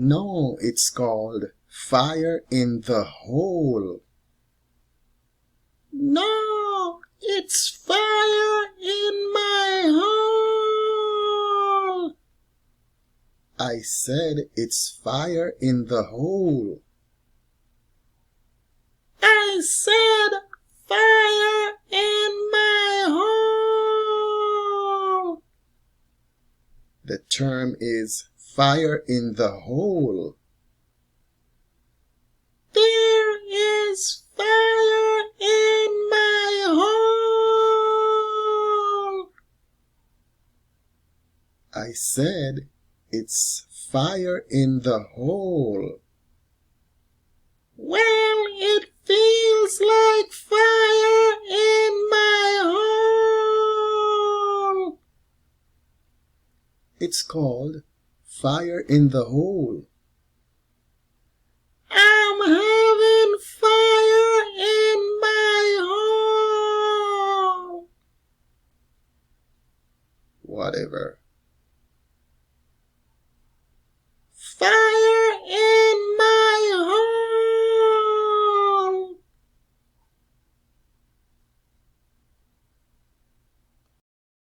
No, it's called fire in the hole. No, it's fire in my hole. I said it's fire in the hole. I said fire in my hole. The term is fire in the hole. There is fire in my hole. I said it's fire in the hole. Well, it feels like fire in my hole. It's called fire in the hole. I'm having fire in my hole. Whatever.